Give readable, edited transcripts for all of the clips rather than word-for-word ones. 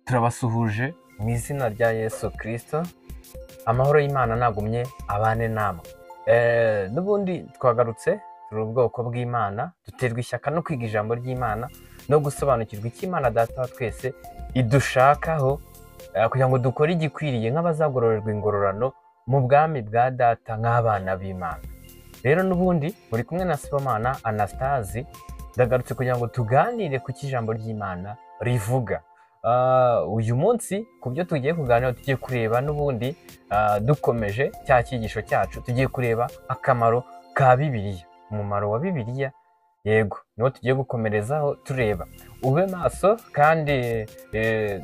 turabasuhuje mu izina rya Yesu Kristo. Amahoro y'Imana nagumye abane namwe. N'ubundi twagarutse turi ubwoko bw'Imana, duterwa ishyaka no kwiga ijambo ry'Imana no gusobanukirwa icyo Imana Data wa twese idushakaho, kugira ngo dukore igikwiriye nk'abazagororerwa ingororano mu bwami bwa Data nk'abana b'Imana. Rero n'ubundi muri kumwe na Sibomana Anastase, ndagarutse kugira ngo tuganire ku cy'ijambo ry'Imana rivuga. Uyu munsi ku byo tugiye kuganira, tugiye kureba n'ubundi dukomeje cya cyigisho cyacu, tugiye kureba akamaro ka Bibiliya, umumaro wa Bibiliya. Yego, niwo tugiye gukomerezaho tureba. Ube maso kandi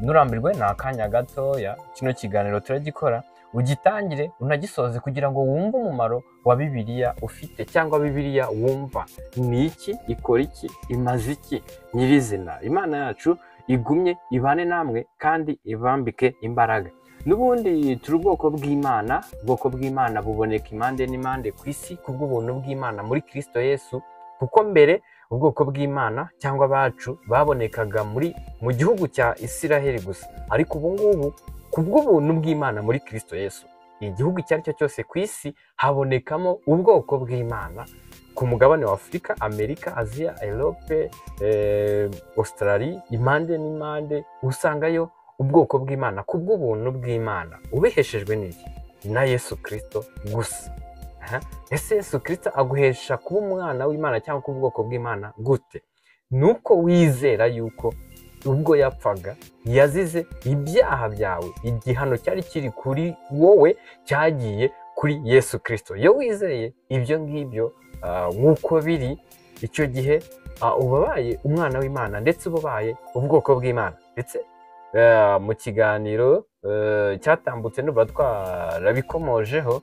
nurambirwe ni akanya gatoya, kino kiganiro turagikora, ugitangire unagisoze kugira ngo wumve umumaro wa Bibiliya ufite, cyangwa Bibiliya wumva ni iki, ikora iki, imaze iki nyirizina. Imana yacu igumye ibane namwe kandi ibambike imbaraga. N'ubundi turi ubwoko bw'Imana. Ubwoko bw'Imana buboneka impande n'impande ku isi kubw'ubuntu bw'Imana muri Kristo Yesu, kuko mbere ubwoko bw'Imana cyangwa abacu babonekaga mu gihugu cya Isiraheli gusa, ariko ubu ngubu kubw'ubuntu bw'Imana muri Kristo Yesu, igihugu icyo ari cyo cyose ku isi habonekamo ubwoko bw'Imana. Ku mugabane wa Afurika, Amerika, Aziya, Europe, Australia, impande n'impande usangayo ubwoko bw'Imana kubw'ubuntu bw'Imana, ubiheshejwe n'iki? Na Yesu Kristo gusa. Ese Yesu Kristo aguhesha kuba umwana w'Imana cyangwa kuba ubwoko bw'Imana gute? Nuko wizera yuko ubwo yapfaga yazize ibyaha byawe, igihano cyari kiri kuri wowe cyagiye kuri Yesu Kristo. Iyo wizeye ibyo ngibyo nk'uko biri, icyo gihe ubabaye umwana w'Imana, ndetse ubabaye ubwoko bw'Imana. Ndetse mu kiganiro cyatambutse nuba twarabikomojeho,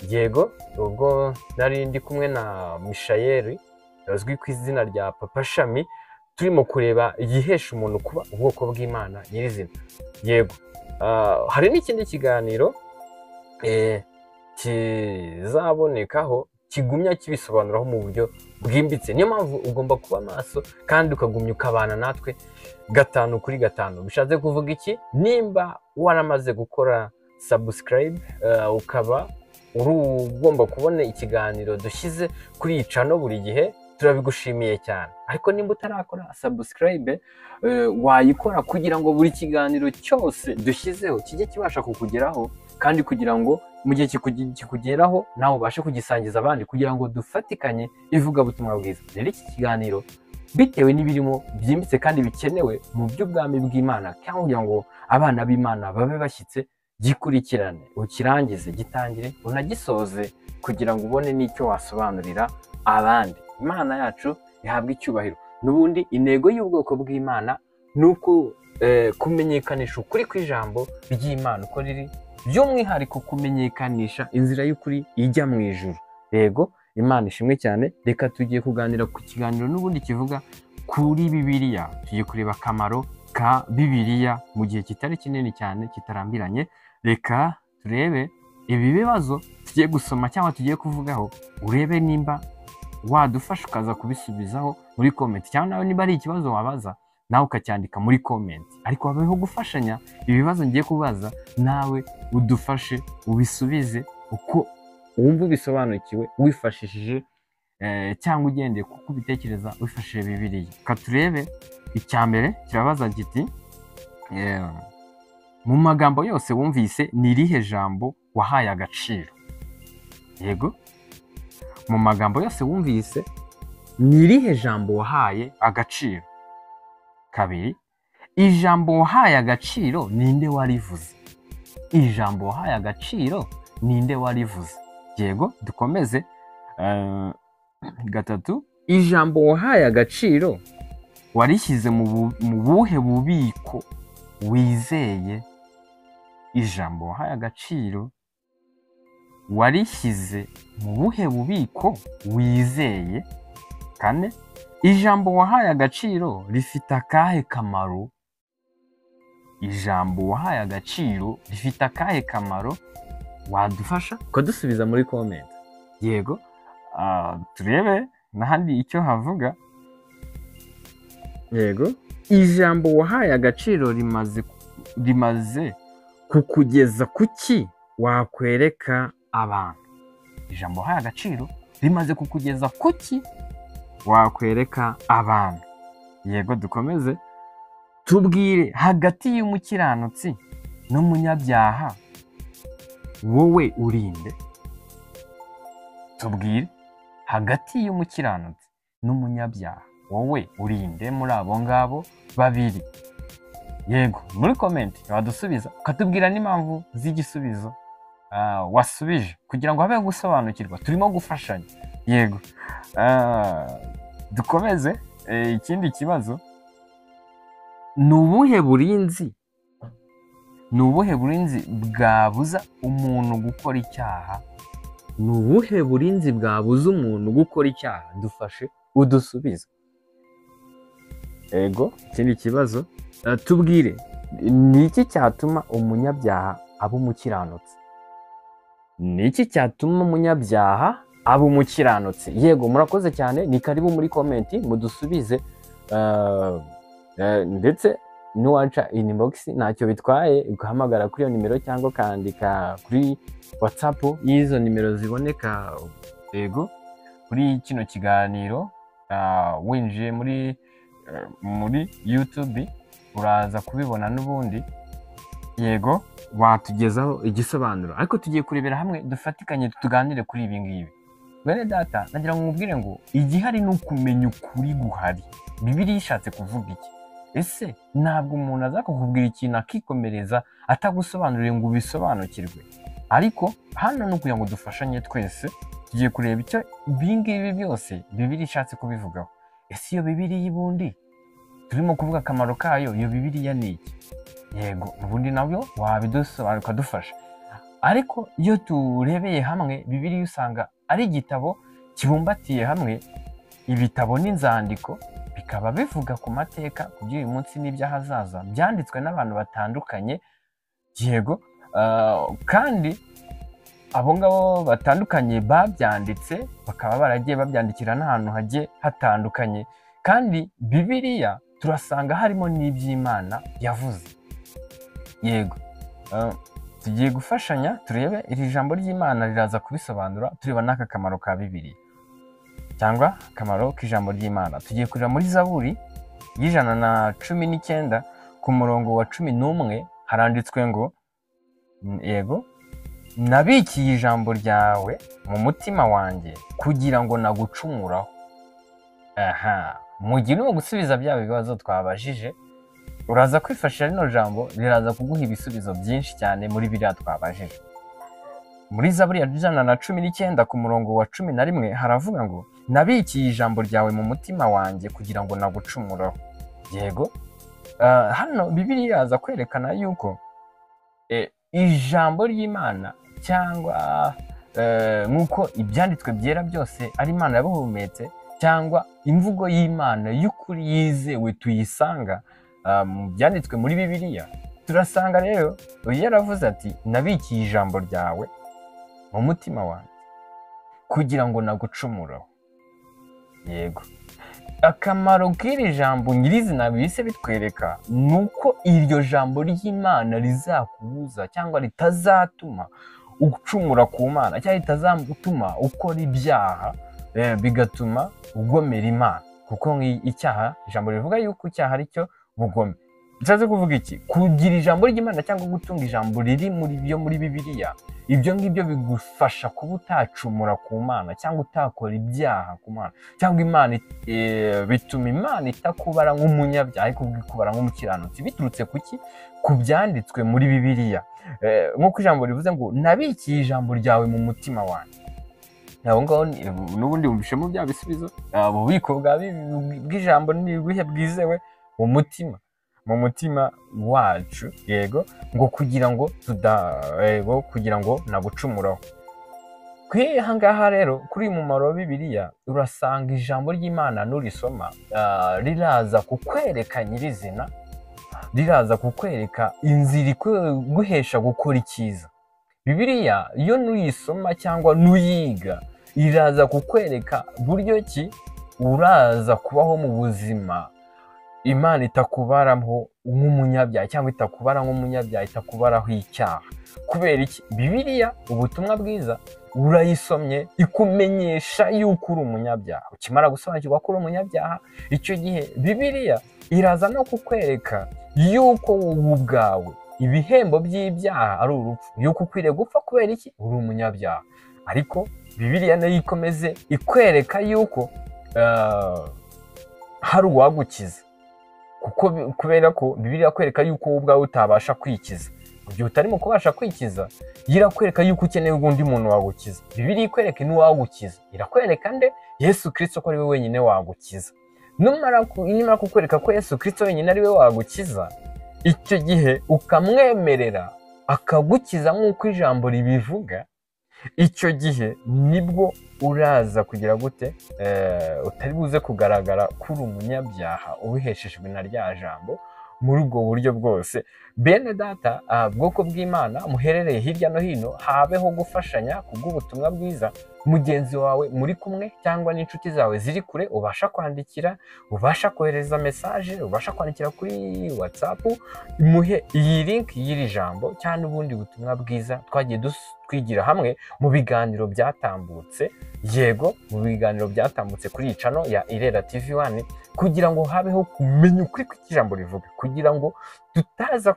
yego, ubwo nari ndi kumwe na Mishayeli azwi ku izina rya Papa Shami, turimo kureba igihesha umuntu kuba ubwoko bw'Imana nyirizina. Yego, hari n'ikindi kiganiro kizabonekaho kigumya kibisobanuraho mu buryo bwimbitse. Niyo mpamvu ugomba kuba maso kandi ukagumya ukabana natwe 5 kuri 5. Bishatse kuvuga iki? Nimba waramaze gukora subscribe, ukaba ugomba kubona ikiganiro dushyize kuri iyi channel buri gihe, turabigushimiye cyane. Ariko nimba utarakora subscribe, wayikora kugira ngo buri kiganiro cyose dushyizeho kijye kibasha kukugeraho, kandi kugira ngo mu gihe kikugeraho nawe ubashe kugisangiza abandi, kugira ngo dufatikanye ivugabutumwa bwiza. Rero iki kiganiro bitewe n'ibirimo byimbitse kandi bikenewe mu by'ubwami bw'Imana, cyangwa kugira ngo abana b'Imana babe bashyitse, gikurikirane, ukirangize, gitangire unagisoze, kugira ngo ubone n'icyo wasobanurira abandi. Imana yacu ihabwa icyubahiro. N'ubundi intego y'ubwoko bw'Imana ni uko kumenyekanisha ukuri kw'ijambo ry'Imana uko riri, by'umwihariko kumenyekanisha inzira y'ukuri ijya mu ijuru. Yego, Imana ishimwe cyane. Reka tugiye kuganira ku kiganiro n'ubundi kivuga kuri Bibiliya. Tugiye kureba akamaro ka Bibiliya mu gihe kitari kinini cyane, kitarambiranye. Reka turebe ibi bibazo tugiye gusoma cyangwa tugiye kuvugaho, urebe nimba wadufasha ukaza kubisubizaho muri comment, cyangwa nawe niba ari ikibazo wabaza nawe ukacyandika muri comment. Ariko habeho gufashanya, ibibazo ngiye kubaza nawe udufashe ubisubize uko wumva ubisobanukiwe, wifashishije cyangwa ugendeye kuko ubitekereza wifashishije Bibiliya. Reka turebe icya mbere, kirabaza giti mu magambo yose wumvise ni irihe jambo wahaye agaciro? Yego, mu magambo yose wumvise ni irihe jambo wahaye agaciro? Kabiri, ijambo wahaye agaciro ninde warivuze? Ijambo wahaye agaciro ninde warivuze? Yego, dukomeze. Gatatu, ijambo wahaye agaciro warishyize mu buhe bubiko wizeye? Ijambo wahaye agaciro warishyize mu buhe bubiko wizeye? Kane, ijambo wahaye agaciro rifite akahe kamaro? Ijambo wahaye agaciro rifite akahe kamaro? Wadufasha ukadusubiza muri comment. Yego, turebe n'ahandi icyo havuga. Yego, ijambo wahaye agaciro rimaze rimaze kukugeza kuki wakwereka abantu. Ijambo wahaye agaciro rimaze kukugeza kuki wakwereka abantu. Yego, dukomeze. Tubwire, hagati y'umukiranutsi n'umunyabyaha wowe urinde. Tubwire, hagati y'umukiranutsi n'umunyabyaha wowe urinde muri abo ngabo babiri. Yego, muri komenti wadusubiza ukatubwira n'impamvu z'igisubizo wasubije kugira ngo habe gusobanukirwa. Turimo gufashanya. Yego, dukomeze. Ikindi kibazo, ni ubuhe burinzi bwabuza umuntu gukora icyaha? Ni ubuhe burinzi bwabuza umuntu gukora icyaha? Dufashe udusubizo. Yego, ikindi kibazo, tubwire, ni iki cyatuma umunyabyaha aba umukiranutsi? Ni iki cyatuma umunyabyaha aba umukiranutsi? Yego, murakoze cyane. Ni karibu muri komenti mudusubize, ndetse nuwaca inbox ntacyo bitwaye ugahamagara kuri iyo nimero cyangwa ukandika kuri WhatsApp y'izo nimero ziboneka. Yego, kuri kino kiganiro winjiye muri YouTube uraza kubibona n'ubundi. Yego, watugezaho igisobanuro, ariko tugiye kurebera hamwe dufatikanye tuganire kuri ibi ngibi. Bene data, nagira ngo mubwire ngo igihari ni ukumenya ukuri guhari. Bibiliya ishatse kuvuga iki? Ese ntabwo umuntu aza kukubwira ikintu akikomereza atagusobanuriye ngo ubisobanukirwe. Ariko hano ni ukugira ngo dufashanye twese. Tugiye kureba icyo ibingibi byose Bibiliya ishatse kubivugaho. Ese iyo Bibiliya y'ubundi turimo kuvuga akamaro kayo, iyo Bibiliya ni iki? Yego, ubundi nabyo wabidusobanura ukadufasha. Ariko iyo turebeye hamwe, Bibiliya usanga ari igitabo kibumbatiye hamwe ibitabo n'inzandiko, bikaba bivuga ku mateka, ku by'uyu munsi n'iby'ahazaza, byanditswe n'abantu batandukanye. Yego, kandi abo ngabo batandukanye babyanditse bakaba baragiye babyandikira n'ahantu hagiye hatandukanye. Kandi Bibiliya turasanga harimo n'iby'Imana yavuze. Yego, tugiye gufashanya turebe iri jambo ry'Imana riraza kubisobanura, tureba n'aka kamaro ka Bibiliya cyangwa akamaro k'ijambo ry'Imana. Tugiye kurira muri Zaburi y'119 ku murongo wa 11 haranditswe ngo, yego, nabikiye ijambo ryawe mu mutima wanjye kugira ngo nagucumuraho. Mu gihe urimo gusubiza bya bibazo twabajije, uraza kwifashisha rino jambo, riraza kuguha ibisubizo byinshi cyane muri biriya twabajije. Muri Zaburi ya 119 ku murongo wa 11 haravuga ngo, nabikiye ijambo ryawe mu mutima wanjye kugira ngo nagucumuraho. Yego, hano Bibiliya yaza kwerekana yuko ijambo ry'Imana cyangwa nk'uko ibyanditswe byera byose ari Imana yabuhumetse, cyangwa imvugo y'Imana y'ukuri yizewe tuyisanga mu byanditswe muri Bibiliya. Turasanga rero yaravuze ati, nabikiye ijambo ryawe mu mutima wanjye kugira ngo nagucumuraho. Yego, akamaro k'iri jambo nyirizina bise bitwereka nuko iryo jambo ry'Imana rizakubuza cyangwa ritazatuma ucumura ku Mana, cyangwa ritazatuma ukora ibyaha bigatuma ugomera Imana. Kuko icyaha, ijambo rivuga yuko icyaha ari cyo bugome. Bishatse kuvuga iki? Kugira ijambo ry'Imana cyangwa gutunga ijambo riri muri Bibiliya, ibyo ngibyo bigufasha kuba utacumura ku Mana cyangwa utakora ibyaha ku Mana, cyangwa Imana bituma Imana itakubara nk'umunyabyaha ariko ikubara nk'umukiranutsi. Biturutse kuki? Ku byanditswe muri Bibiliya. Nk'uko ijambo rivuze ngo, nabikiye ijambo ryawe mu mutima wanjye. Aho ngaho n'ubundi mubishemo bya bisubizo, ububiko bw'ijambo ni ubuhe bwizewe? Mu mutima wacu. Yego, ngo kugira ngo nagucumuraho. Aha ngaha rero kuri uyu mumaro wa Bibiliya urasanga ijambo ry'Imana nurisoma riraza kukwereka nyirizina, riraza kukwereka inzira iguhesha gukora icyiza. Bibiliya iyo nuyisoma cyangwa nuyiga, iraza kukwereka buryo ki uraza kubaho mu buzima Imana itakubaraho nk'umunyabyaha cyangwa itakubara nk'umunyabyaha, itakubaraho icyaha. Kubera iki? Bibiliya, ubutumwa bwiza, urayisomye ikumenyesha yuko uri umunyabyaha. Ukimara gusobanukirwa ko uri umunyabyaha, icyo gihe Bibiliya iraza no kukwereka yuko wowe ubwawe ibihembo by'ibyaha ari urupfu, yuko ukwiriye gupfa. Kubera iki? Uri umunyabyaha. Ariko Bibiliya nayo ikomeze ikwereka yuko hari uwagukiza, kubera ko Bibiliya kwereka yuko wowe ubwawe utabasha kwikiza. Mu gihe utarimo kubasha kwikiza, irakwereka yuko ukeneye undi muntu wagukiza. Bibiliya ikwereka n'uwagukiza, irakwereka nde? Yesu Kristo, ko ari we wenyine wagukiza. Nimara kukwereka ko Yesu Kristo wenyine ari we wagukiza, icyo gihe ukamwemerera akagukiza nk'uko ijambo ribivuga, icyo gihe nibwo uraza kugira gute, utari buze kugaragara ko uri umunyabyaha ubiheshejwe na rya jambo. Muri ubwo buryo bwose, bene data, bwoko bw'Imana muherereye hirya no hino, habeho gufashanya kubw'ubutumwa bwiza. Mugenzi wawe muri kumwe cyangwa n'inshuti zawe ziri kure, ubasha kwandikira, ubasha kohereza message, ubasha kwandikira kuri WhatsApp, muhe iyi link y'iri jambo cyangwa ubundi butumwa bwiza twagiye twigira hamwe mu biganiro byatambutse. Yego, mu biganiro byatambutse kuri channel ya Irera TV1, kugira ngo habeho kumenya ukuri kw'ijambo rivuga, kugira ngo tutaza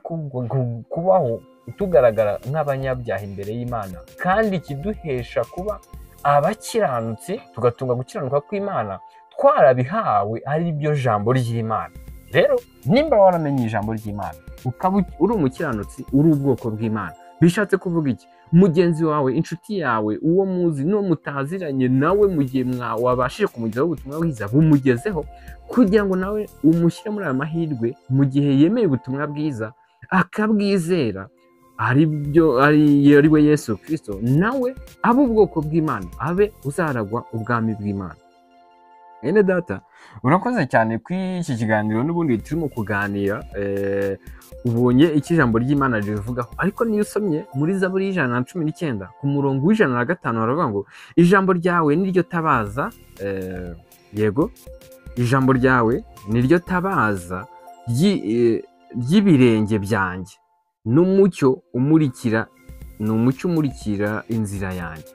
kubaho tugaragara nk'abanyabyaha imbere y'Imana, kandi kiduhesha kuba abakiranutsi, tugatunga gukiranuka kw'Imana twarabihawe ari byo jambo ry'Imana. Rero nimba waramenye ijambo ry'Imana, ukaba uri umukiranutsi, uri ubwoko bw'Imana, bishatse kuvuga iki? Mugenzi wawe, inshuti yawe, uwo muzi no mutaziranye nawe, mu gihe wabashije kumugezaho ubutumwa bwiza, bumugezeho, kugira ngo nawe umushyire muri aya mahirwe, mu gihe yemeye ubutumwa bwiza akabwizera, ari we Yesu Kristo, nawe abe ubwoko bw'Imana, abe uzaragwa ubwami bw'Imana. Ene data, urakoze cyane kuri iki kiganiro. N'ubundi turimo kuganira, ubonye iki ijambo ry'Imana rivugaho. Ariko niyo usomye muri Zaburi 119 ku murongo w'105, baravuga ngo ijambo ryawe niryo tabaza, yego, ijambo ryawe niryo tabaza ry'ibirenge byanjye, n'umucyo umurikira inzira yanjye.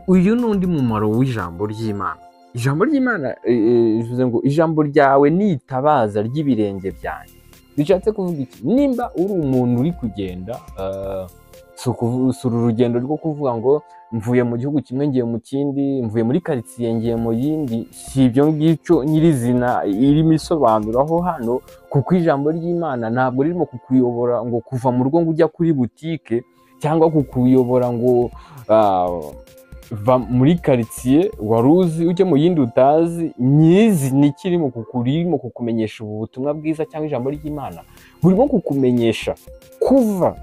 Uyu n'undi mumaro w'ijambo ry'Imana. Ijambo ry'Imana bivuze ngo ijambo ryawe ni itabaza ry'ibirenge byanjye. Bishatse kuvuga iki? Nimba uri umuntu uri kugenda, si urugendo rwo kuvuga ngo mvuye mu gihugu kimwe ngiye mu kindi, mvuye muri karitsiye ngiye mu yindi, si ibyo ngicyo nyirizina irimo isobanuraho hano, kuko ijambo ry'Imana ntabwo ririmo kukuyobora ngo kuva mu rugo ngo ujya kuri butike, cyangwa kukuyobora ngo va muri karitsiye wari uzi ujye mu yindi utazi. Nyizi ni kirimo kukumenyesha ubu butumwa bwiza cyangwa ijambo ry'Imana, burimo kukumenyesha kuva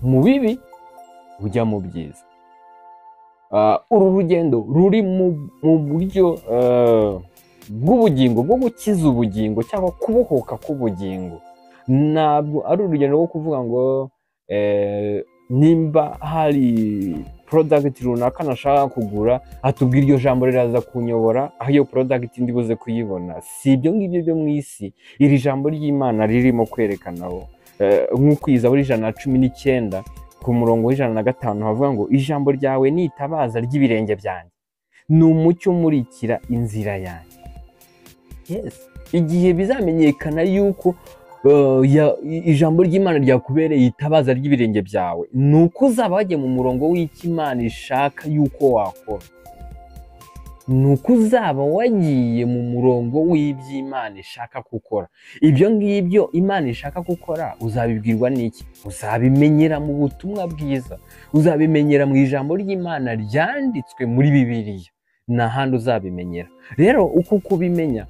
mu bibi ujya mu byiza. Uru rugendo ruri mu buryo bw'ubugingo, bwo gukiza ubugingo cyangwa kubohoka k'ubugingo. Ntabwo ari urugendo rwo kuvuga ngo nimba hari product runaka nashaka kugura, atubwira iryo jambo riraza kunyobora aho iyo product ndi buze kuyibona. Si ibyo ngibyo byo mu isi iri jambo ry'Imana ririmo kwerekanaho. Nk'uko Zaburi 119 ku murongo w'105 havuga ngo ijambo ryawe ni itabaza ry'ibirenge byanjye, ni umucyo umurikira inzira yanjye. Yes, igihe bizamenyekana yuko ijambo ry'Imana ryakubereye itabaza ry'ibirenge byawe, ni uko uzaba wagiye mu murongo w'icyo Imana ishaka yuko wakora. Ni uko uzaba wagiye mu murongo w'iby'Imana ishaka gukora. Ibyo ngibyo Imana ishaka gukora uzabibwirwa n'iki? Uzabimenyera mu butumwa bwiza, uzabimenyera mu ijambo ry'Imana ryanditswe muri Bibiliya, n'ahandi uzabimenyera. Rero uko kubimenya,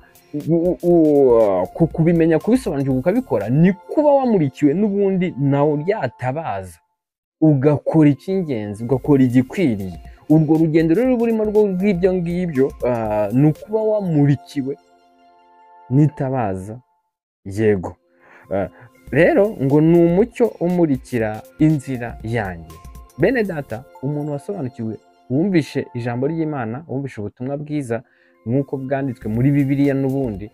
kubisobanukirwa ukabikora, ni kuba wamurikiwe n'ubundi nawe ryatabaza, ugakora icy'ingenzi, ugakora igikwiriye. Urwo rugendo rero burimo rw'ibyo ngibyo, ni ukuba wamurikiwe n'itabaza. Yego, rero ngo ni umucyo umurikira inzira yanjye. Bene data, umuntu wasobanukiwe, wumvishe ijambo ry'Imana, wumvishe ubutumwa bwiza, nk'uko bwanditswe muri Bibiliya n'ubundi,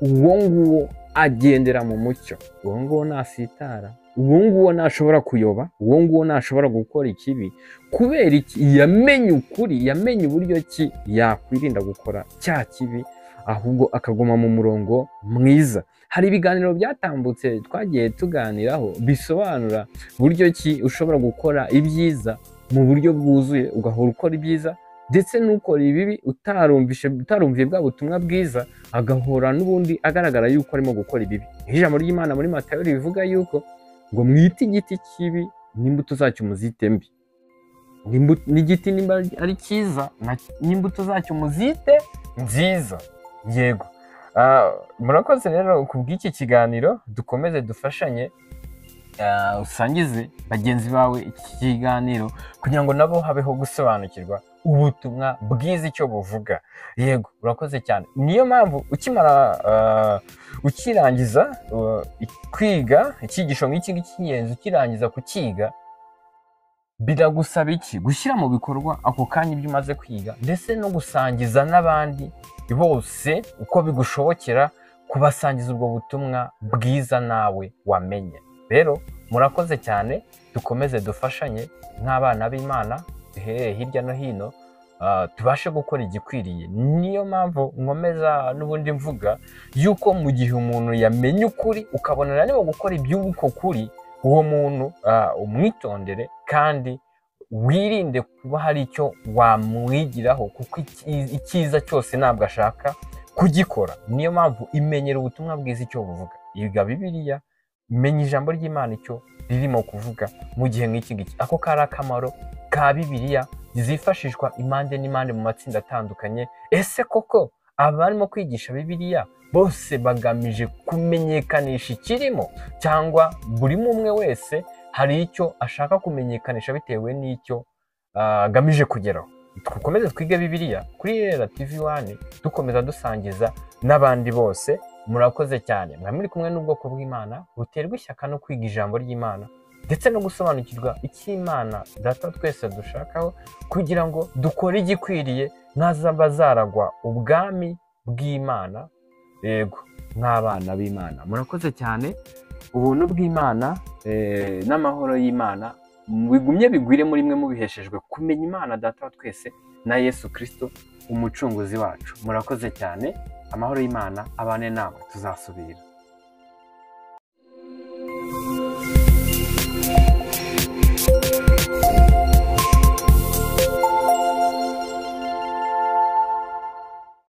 uwo nguwo agendera mu mucyo, uwo nguwo ntasitara, uwo nguwo ntashobora kuyoba, uwo nguwo ntashobora gukora ikibi. Kubera iki? Yamenye ukuri, yamenye uburyo ki yakwirinda gukora cya kibi, ahubwo akaguma mu murongo mwiza. Hari ibiganiro byatambutse twagiye tuganiraho bisobanura buryo ki ushobora gukora ibyiza mu buryo bwuzuye, ugahora ukora ibyiza, ndetse n'ukora ibibi utarumviye bwa butumwa bwiza agahora n'ubundi agaragara yuko arimo gukora ibibi. Ijambo ry'Imana muri Matayo rivuga yuko ngo mwite igiti kibi n'imbuto zacyo muzite mbi, n'igiti nimba ari cyiza n'imbuto zacyo muzite nziza. Yego, murakoze rero ku bw'iki kiganiro, dukomeze dufashanye, usangize bagenzi bawe iki kiganiro kugira ngo nabo habeho gusobanukirwa ubutumwa bwiza icyo buvuga. Yego, urakoze cyane. Niyo mpamvu ukirangiza kwiga icyigisho nk'iki ngiki cy'ingenzi, ukirangiza kukiga, biragusaba iki? Gushyira mu bikorwa ako kanya ibyo umaze kwiga, ndetse no gusangiza n'abandi bose uko bigushobokera, kubasangiza ubwo butumwa bwiza nawe wamenye. Rero murakoze cyane, dukomeze dufashanye nk'abana b'Imana duhereye hirya no hino, tubashe gukora igikwiriye. Niyo mpamvu nkomeza n'ubundi mvuga yuko mu gihe umuntu yamenye ukuri, ukabona arimo gukora iby'uko kuri, uwo muntu umwitondere kandi wirinde kuba hari icyo wamwigiraho, kuko icyiza cyose ntabwo ashaka kugikora. Niyo mpamvu imenyera ubutumwa bwiza icyo buvuga. Yiga Bibiliya, menya ijambo ry'Imana icyo ririmo kuvuga mu gihe nk'iki ngiki. Ako kari akamaro ka Bibiliya zifashishwa impande n'impande mu matsinda atandukanye. Ese koko abarimo kwigisha Bibiliya bose bagamije kumenyekanisha ikirimo, cyangwa buri umwe wese hari icyo ashaka kumenyekanisha bitewe n'icyo agamije kugeraho? Dukomeze twige Bibiliya kuri Irera TV1, dukomeza dusangiza n'abandi bose. Murakoze cyane, mwari muri kumwe n'ubwoko bw'Imana buterwa ishyaka no kwiga ijambo ry'Imana, ndetse no gusobanukirwa icyo Imana Data twese dushakaho, kugira ngo dukore igikwiriye nk'abazaragwa ubwami bw'Imana. Yego, nk'abana b'Imana. Murakoze cyane. Ubuntu bw'Imana n'amahoro y'Imana bigumye bigwire muri mwe, mubiheshejwe kumenya Imana Data wa twese na Yesu Kristo umucunguzi wacu. Murakoze cyane. Amahoro y'Imana abane namwe, tuzasubira.